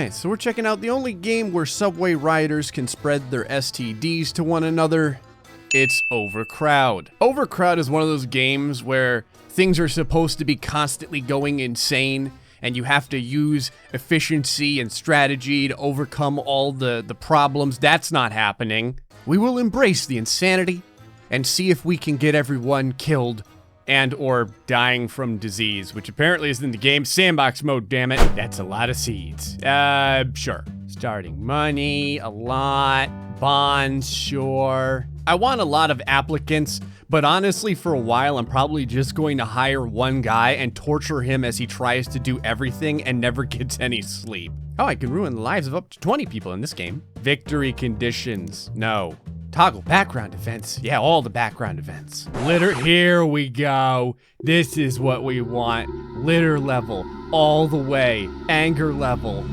Alright, so we're checking out the only game where subway riders can spread their STDs to one another. It's Overcrowd. Overcrowd is one of those games where things are supposed to be constantly going insane, and you have to use efficiency and strategy to overcome all the problems. That's not happening. We will embrace the insanity and see if we can get everyone killed and or dying from disease, which apparently is in the game. Sandbox mode, damn it. That's a lot of seeds. Sure. Starting money, a lot. Bonds, sure. I want a lot of applicants, but honestly, for a while, I'm probably just going to hire one guy and torture him as he tries to do everything and never gets any sleep. Oh, I can ruin the lives of up to 20 people in this game. Victory conditions, no. Toggle background events. Yeah, all the background events. Litter, here we go. This is what we want. Litter level, all the way. Anger level,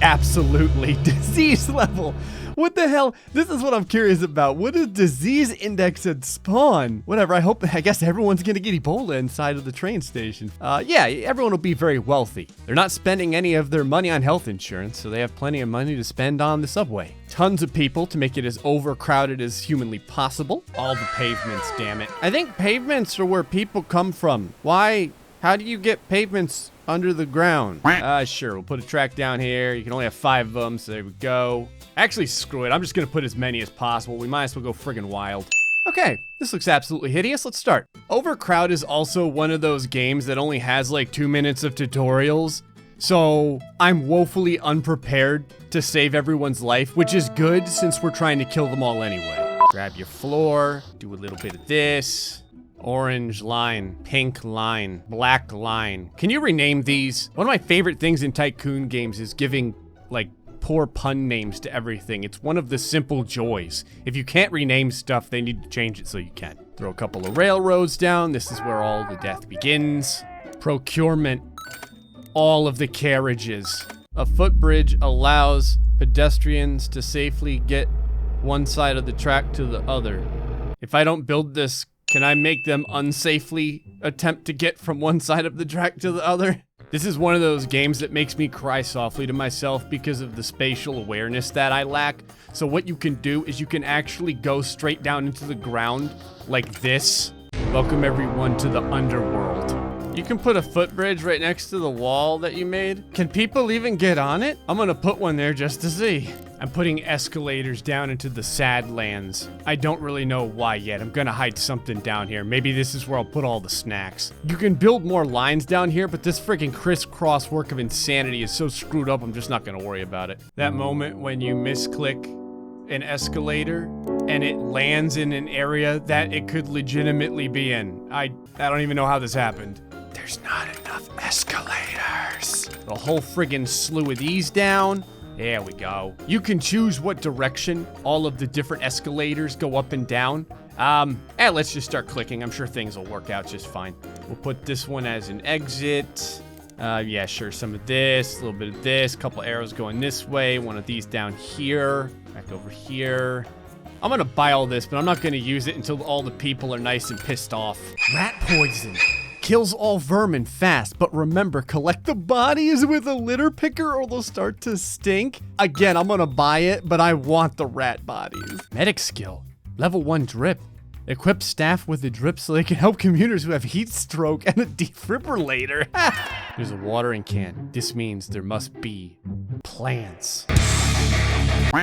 absolutely. Disease level. What the hell? This is what I'm curious about. What is disease index at spawn? Whatever, I guess everyone's gonna get Ebola inside of the train station. Yeah, everyone will be very wealthy. They're not spending any of their money on health insurance, so they have plenty of money to spend on the subway. Tons of people to make it as overcrowded as humanly possible. All the pavements, damn it. I think pavements are where people come from. Why? How do you get pavements under the ground? Sure, we'll put a track down here. You can only have 5 of them, so there we go. Actually, screw it. I'm just gonna put as many as possible. We might as well go friggin' wild. Okay, this looks absolutely hideous. Let's start. Overcrowd is also one of those games that only has like 2 minutes of tutorials. So I'm woefully unprepared to save everyone's life, which is good since we're trying to kill them all anyway. Grab your floor, do a little bit of this. Orange line, pink line, black line. Can you rename these? One of my favorite things in Tycoon games is giving, like, poor pun names to everything. It's one of the simple joys. If you can't rename stuff, they need to change it so you can. Throw a couple of railroads down. This is where all the death begins. Procurement. All of the carriages. A footbridge allows pedestrians to safely get one side of the track to the other. If I don't build this, can I make them unsafely attempt to get from one side of the track to the other? This is one of those games that makes me cry softly to myself because of the spatial awareness that I lack. So what you can do is you can actually go straight down into the ground like this. Welcome everyone to the underworld. You can put a footbridge right next to the wall that you made. Can people even get on it? I'm gonna put one there just to see. I'm putting escalators down into the sad lands. I don't really know why yet. I'm gonna hide something down here. Maybe this is where I'll put all the snacks. You can build more lines down here, but this freaking crisscross work of insanity is so screwed up, I'm just not gonna worry about it. That moment when you misclick an escalator and it lands in an area that it could legitimately be in. I don't even know how this happened. There's not enough escalators. A whole friggin' slew of these down. There we go. You can choose what direction all of the different escalators go up and down. Let's just start clicking. I'm sure things will work out just fine. We'll put this one as an exit. Yeah, sure, some of this, a little bit of this, couple arrows going this way, one of these down here, back over here. I'm gonna buy all this, but I'm not gonna use it until all the people are nice and pissed off. Rat poison. Kills all vermin fast, but remember, collect the bodies with a litter picker or they'll start to stink. Again, I'm gonna buy it, but I want the rat bodies. Medic skill, level 1 drip. Equip staff with a drip so they can help commuters who have heat stroke and a defibrillator. There's a watering can. This means there must be plants.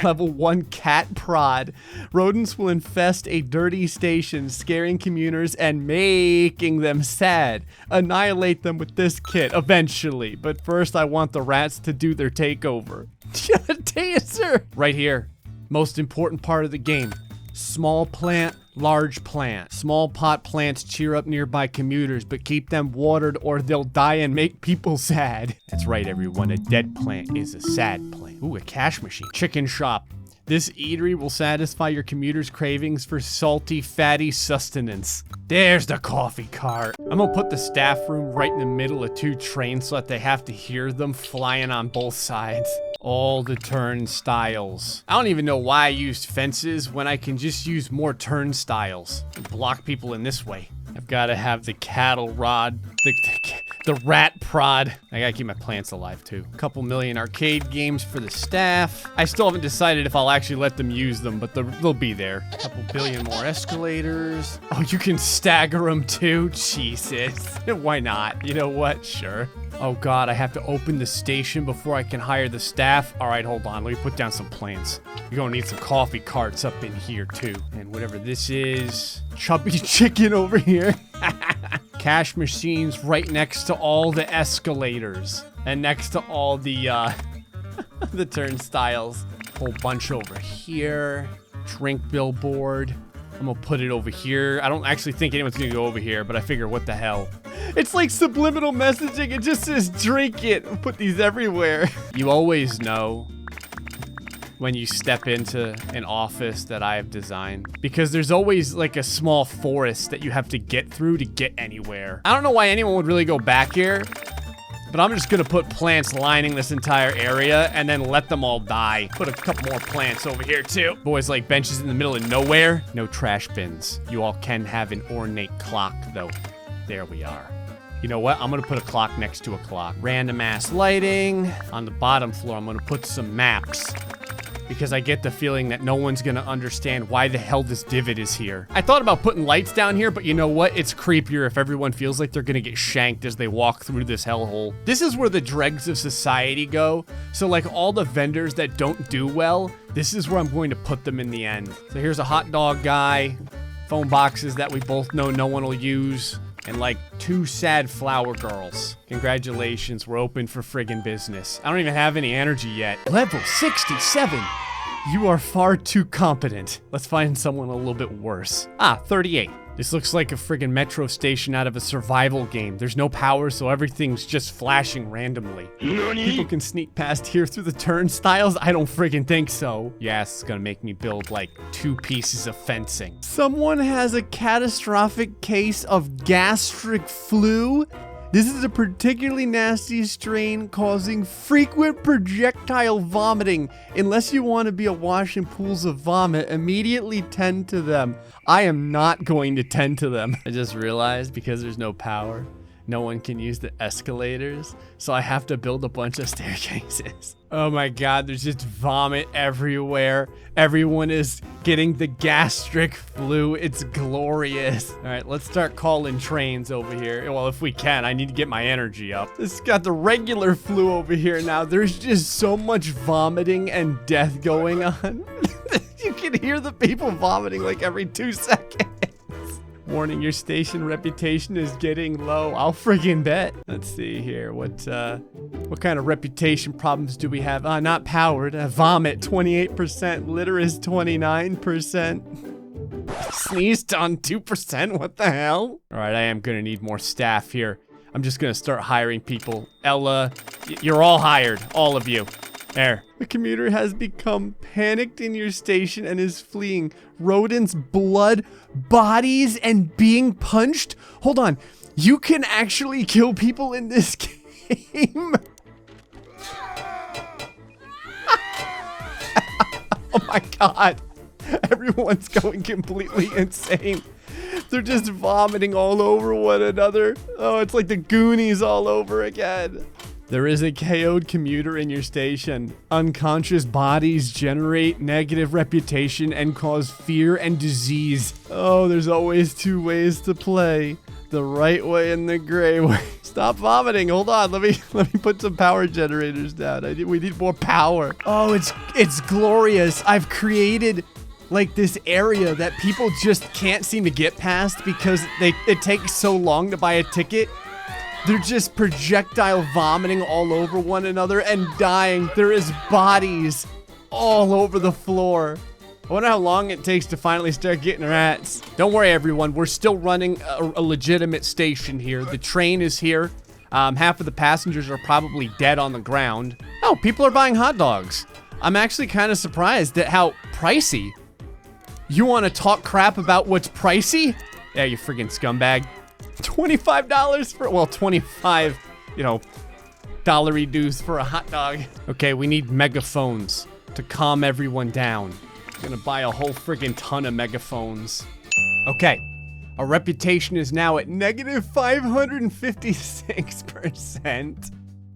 Level 1 cat prod. Rodents will infest a dirty station, scaring commuters and making them sad. Annihilate them with this kit eventually, but first I want the rats to do their takeover. Taser! Right here. Most important part of the game. Small plant, large plant. Small pot plants cheer up nearby commuters, but keep them watered or they'll die and make people sad. That's right, everyone. A dead plant is a sad plant. Ooh, a cash machine. Chicken shop. This eatery will satisfy your commuters' cravings for salty, fatty sustenance. There's the coffee cart. I'm gonna put the staff room right in the middle of 2 trains so that they have to hear them flying on both sides. All the turnstiles. I don't even know why I used fences when I can just use more turnstiles and block people in this way. I've got to have the cattle rod, The rat prod. I gotta keep my plants alive too. A couple million arcade games for the staff. I still haven't decided if I'll actually let them use them, but they'll be there. A couple billion more escalators. Oh, you can stagger them too? Jesus. Why not? You know what? Sure. Oh God, I have to open the station before I can hire the staff. All right, hold on. Let me put down some plants. You're gonna need some coffee carts up in here too. And whatever this is, chubby chicken over here. Cash machines right next to all the escalators and next to all the the turnstiles. Whole bunch over here. Drink billboard. I'm gonna put it over here. I don't actually think anyone's gonna go over here, but I figure what the hell. It's like subliminal messaging. It just says drink it. I'll put these everywhere. You always know when you step into an office that I have designed, because there's always like a small forest that you have to get through to get anywhere. I don't know why anyone would really go back here, but I'm just gonna put plants lining this entire area and then let them all die. Put a couple more plants over here too. Boys like benches in the middle of nowhere. No trash bins. You all can have an ornate clock though. There we are. You know what? I'm gonna put a clock next to a clock. Random ass lighting. On the bottom floor, I'm gonna put some maps, because I get the feeling that no one's gonna understand why the hell this divot is here. I thought about putting lights down here, but you know what? It's creepier if everyone feels like they're gonna get shanked as they walk through this hellhole. This is where the dregs of society go. So like all the vendors that don't do well, this is where I'm going to put them in the end. So here's a hot dog guy, phone boxes that we both know no one will use, and like 2 sad flower girls. Congratulations, we're open for friggin' business. I don't even have any energy yet. Level 67. You are far too competent. Let's find someone a little bit worse. 38. This looks like a friggin' metro station out of a survival game. There's no power, so everything's just flashing randomly. People can sneak past here through the turnstiles? I don't friggin' think so. Yes, it's gonna make me build like 2 pieces of fencing. Someone has a catastrophic case of gastric flu. This is a particularly nasty strain causing frequent projectile vomiting. Unless you want to be awash in pools of vomit, immediately tend to them. I am not going to tend to them. I just realized because there's no power, no one can use the escalators, so I have to build a bunch of staircases. Oh my God, there's just vomit everywhere. Everyone is getting the gastric flu. It's glorious. All right, let's start calling trains over here. Well, if we can, I need to get my energy up. This has got the regular flu over here now. There's just so much vomiting and death going on. You can hear the people vomiting like every 2 seconds. Warning, your station reputation is getting low. I'll friggin' bet. Let's see here. What kind of reputation problems do we have? Not powered. Vomit, 28%. Litter is 29%. Sneezed on 2%. What the hell? All right, I am gonna need more staff here. I'm just gonna start hiring people. Ella, you're all hired. All of you. There. The commuter has become panicked in your station and is fleeing. Rodents, blood, bodies, and being punched? Hold on. You can actually kill people in this game? Oh my God. Everyone's going completely insane. They're just vomiting all over one another. Oh, it's like the Goonies all over again. There is a KO'd commuter in your station. Unconscious bodies generate negative reputation and cause fear and disease. Oh, there's always 2 ways to play. The right way and the gray way. Stop vomiting. Hold on. Let me put some power generators down. We need more power. Oh, it's glorious. I've created like this area that people just can't seem to get past because it takes so long to buy a ticket. They're just projectile vomiting all over one another and dying. There is bodies all over the floor. I wonder how long it takes to finally start getting rats. Don't worry, everyone. We're still running a legitimate station here. The train is here. Half of the passengers are probably dead on the ground. Oh, people are buying hot dogs. I'm actually kind of surprised at how pricey. You want to talk crap about what's pricey? Yeah, you friggin' scumbag. $25 for, well, 25, dollar dues for a hot dog. Okay, we need megaphones to calm everyone down. I'm gonna buy a whole friggin' ton of megaphones. Okay, Our reputation is now at negative 556%.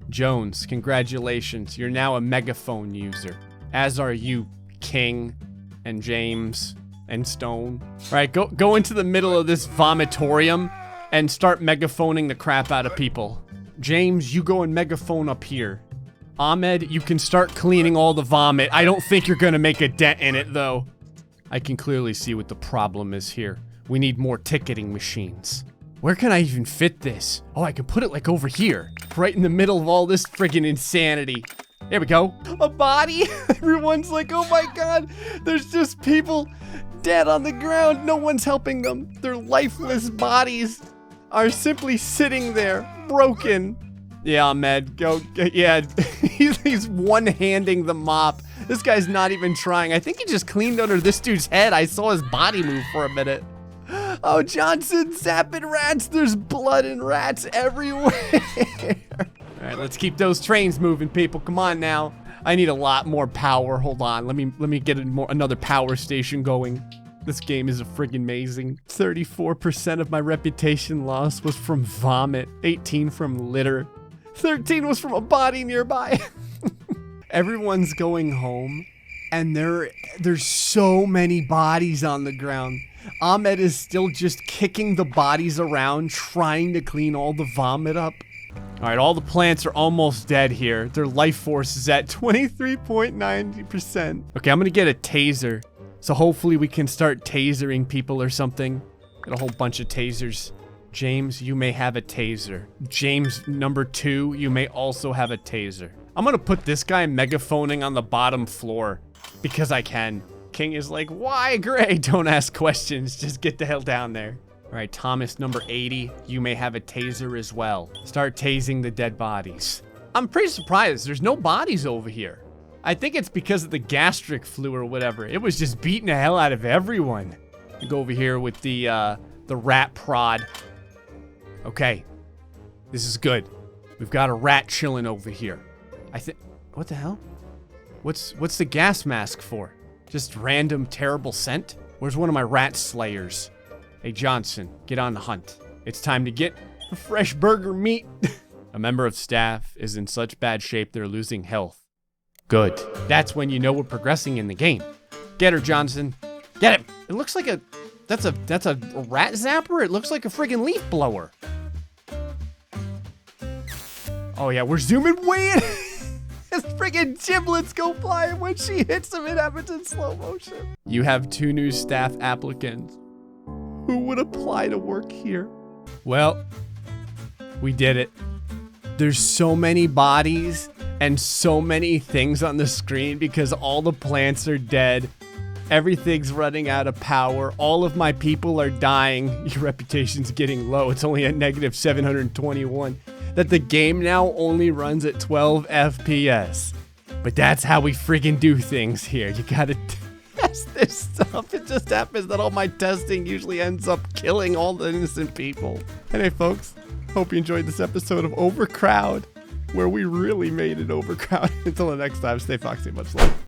Jones, congratulations. You're now a megaphone user. As are you, King and James and Stone. All right, go into the middle of this vomitorium and start megaphoning the crap out of people. James, you go and megaphone up here. Ahmed, you can start cleaning all the vomit. I don't think you're gonna make a dent in it, though. I can clearly see what the problem is here. We need more ticketing machines. Where can I even fit this? Oh, I can put it like over here, right in the middle of all this friggin' insanity. There we go. A body? Everyone's like, oh my god, there's just people dead on the ground. No one's helping them. Their lifeless bodies are simply sitting there, broken. Yeah, Ahmed, go. Yeah, he's one-handing the mop. This guy's not even trying. I think he just cleaned under this dude's head. I saw his body move for a minute. Oh, Johnson, zapping rats. There's blood and rats everywhere. All right, let's keep those trains moving, people. Come on now. I need a lot more power. Hold on. Let me get another power station going. This game is friggin' amazing. 34% of my reputation loss was from vomit. 18 from litter. 13 was from a body nearby. Everyone's going home, and there's so many bodies on the ground. Ahmed is still just kicking the bodies around, trying to clean all the vomit up. All right, all the plants are almost dead here. Their life force is at 23.90%. Okay, I'm gonna get a taser. So hopefully we can start tasering people or something. Get a whole bunch of tasers. James, you may have a taser. James number 2, you may also have a taser. I'm gonna put this guy megaphoning on the bottom floor because I can. King is like, why, Gray? Don't ask questions, just get the hell down there. All right, Thomas number 80, you may have a taser as well. Start tasing the dead bodies. I'm pretty surprised there's no bodies over here. I think it's because of the gastric flu or whatever. It was just beating the hell out of everyone. Go over here with the rat prod. Okay, this is good. We've got a rat chilling over here. I think, what the hell? What's the gas mask for? Just random terrible scent? Where's one of my rat slayers? Hey Johnson, get on the hunt. It's time to get the fresh burger meat. A member of staff is in such bad shape they're losing health. Good. That's when you know we're progressing in the game. Get her, Johnson. Get him. It looks like that's a rat zapper. It looks like a friggin' leaf blower. Oh yeah, we're zooming way in. His friggin' giblets go flying when she hits him. It happens in slow motion. You have 2 new staff applicants. Who would apply to work here? Well, we did it. There's so many bodies and so many things on the screen because all the plants are dead. Everything's running out of power. All of my people are dying. Your reputation's getting low. It's only at negative 721. That the game now only runs at 12 FPS. But that's how we friggin' do things here. You gotta test this stuff. It just happens that all my testing usually ends up killing all the innocent people. And hey folks, hope you enjoyed this episode of Overcrowd, where we really made it overcrowded. Until the next time, stay foxy, much love.